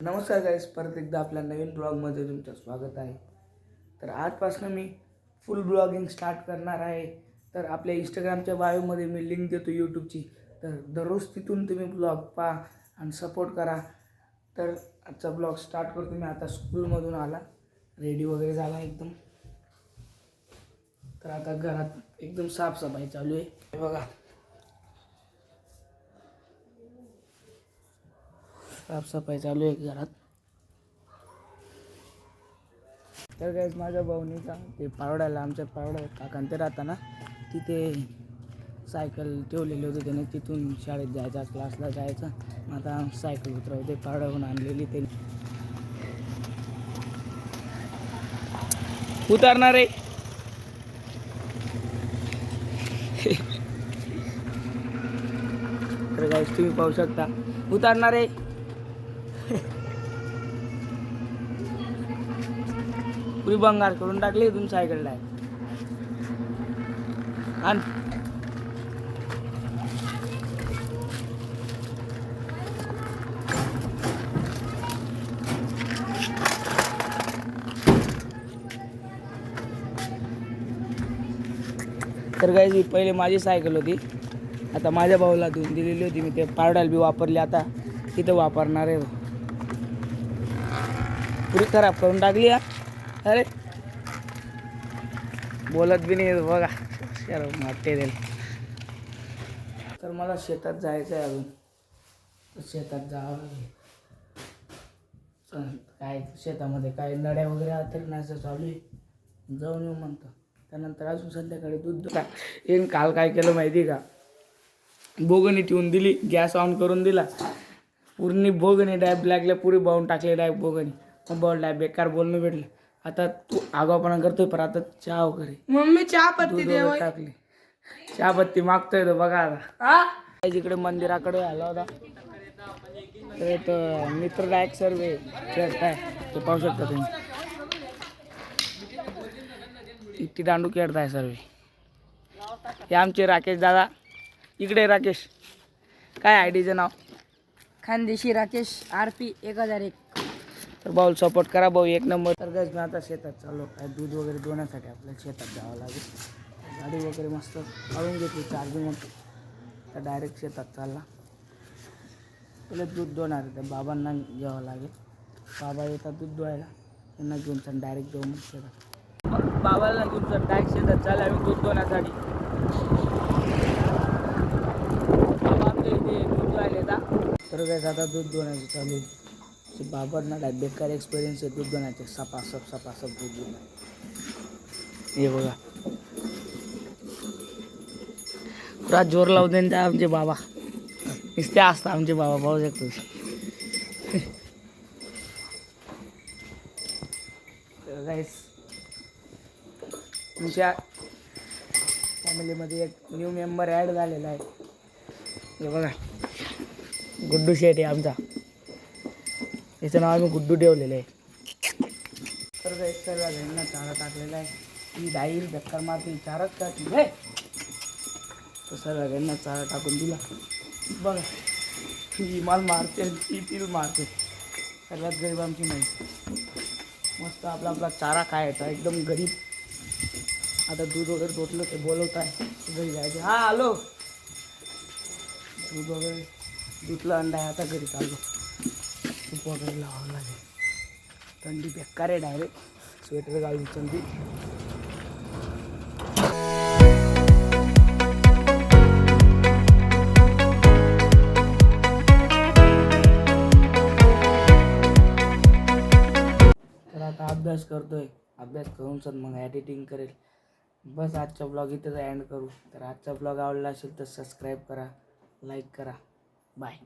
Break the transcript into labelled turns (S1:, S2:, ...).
S1: नमस्कार गाईस, परत एकदा आपल्या नवीन ब्लॉगमध्ये तुमचं स्वागत आहे. तर आजपासून मी फुल ब्लॉगिंग स्टार्ट करणार आहे. तर आपल्या इंस्टाग्रामच्या बायोमध्ये मी लिंक देतो यूट्यूबची. तर दररोज तिथून तुम्ही ब्लॉग पहा आणि सपोर्ट करा. तर आजचा ब्लॉग स्टार्ट करतो. मी आता स्कूलमधून आला, रेडी वगैरे झाला एकदम. तर आता घरात एकदम साफसफाई चालू आहे. हे बघा, साफसफाई चालू आहे घरात. तर गाईस, माझ्या भाऊनी का ते पावड्याला, आमच्या पावड्या काकांते राहताना तिथे सायकल ठेवलेली होती. त्याने तिथून शाळेत जायचं, क्लासला जायचं. आता सायकल उतरवते, पावड्याहून आणलेली ते उतरणार आहे. तर गाईस, तुम्ही पाहू शकता, उतरणार आहे. पुरी बंगार करून टाकली इथून सायकलला आणि तर गाईस, ही पहिले माझी सायकल होती, आता माझ्या भाऊला देऊन दिलेली होती. मी ते पावड्याला बी वापरली, आता इथं वापरणार आहे. पुरी खराब करून टाकली. अरे बोलत बी नाही बघा, शरम वाटते रे. तर मला शेतात जायचं आहे अजून. तर शेतात जावं लागेल. काय शेतामध्ये काय नड्या वगैरे आतरण्याचं चालू आहे, जाऊन येऊ म्हणतो. त्यानंतर अजून संध्याकाळी दूध येईन. काल काय केलं माहिती का, बोगणी ठेवून दिली, गॅस ऑन करून दिला, पूर्ण बोगणी डायब लागल्या, पुरी बावून टाकले डायब बोगणी. मग बोल डायब बेकार बोलणं भेटलं. आता तू आगाऊपणा करतोय, पण आता चहा वगैरे
S2: मम्मी चहा पत्ती दे.
S1: टाकली, चहा पत्ती मागतोय तो बघा. आता जिकडे मंदिराकडे आला होता, तर मित्र डायरेक्ट सर्वे खेळताय, ते पाहू शकता तुम्ही. इतकी दांडू खेळताय सर्वे. हे आमचे राकेश दादा. इकडे राकेश, काय आयडीचं नाव?
S2: खानदेशी राकेश RP 1001.
S1: तर भाऊ सपोर्ट करा भाऊ, एक नंबर. तर गैस, मी आता शेतात चाललो. काय दूध वगैरे धुण्यासाठी आपल्याला शेतात जावं लागेल. गाडी वगैरे मस्त काढून घेतली, चार्जिंग होती. तर डायरेक्ट शेतात चालला. पहिले दूध धुणार आहे, तर बाबांना घ्यावं लागेल. बाबा येतात दूध धुवायला, त्यांना घेऊन चल डायरेक्ट जाऊ मग शेतात. बाबाला घेऊन चल डायरेक्ट शेतात चालला आम्ही दूध धुण्यासाठी. बाबा आमच्या इथे दूध धुवायला येतात. तर गैस, आता दूध धुण्याचं चालू आहे. बाबांना काय बेकार एक्सपिरियन्स आहे दूध धुण्याचे. सपासप दूध धुणं. हे बघा, पुरा जोर लावून देईन त्या आमचे बाबा. नुसते असतात आमचे बाबा, पाहू शकतो. गाईस, तुमच्या फॅमिलीमध्ये एक न्यू मेंबर ॲड झालेला आहे. हे बघा, गुड्डू शेट आहे आमचा. याचं नाव आम्ही गुड्डू ठेवलेलं आहे. तर गाईस, सर्व घरांना चारा टाकलेला आहे. ही डाईल धक्का मारते, चाराच टाकली आहे. तर सर्व घरांना चारा टाकून दिला. बघा, ही माल मारते, ती मारते. सर्वात गरीब आमची नाही. मस्त आपला आपला चारा खायचा, एकदम गरीब. आता दूध वगैरे धुतलं, ते बोलवत आहे घरी जायचे. हा आलो. दूध वगैरे धुतलं, अंडा आहे. आता घरी चाललो. तूप वगैरे लावावं लागेल. थंडी बेकार आहे, डायरेक्ट स्वेटर घालून थंडी. तर आता अभ्यास करतोय, अभ्यास करून सर मग एडिटिंग करेल. बस आजचा ब्लॉग इथंच एंड करू. तर आजचा ब्लॉग आवडला असेल तर सबस्क्राईब करा, लाईक करा. बाय.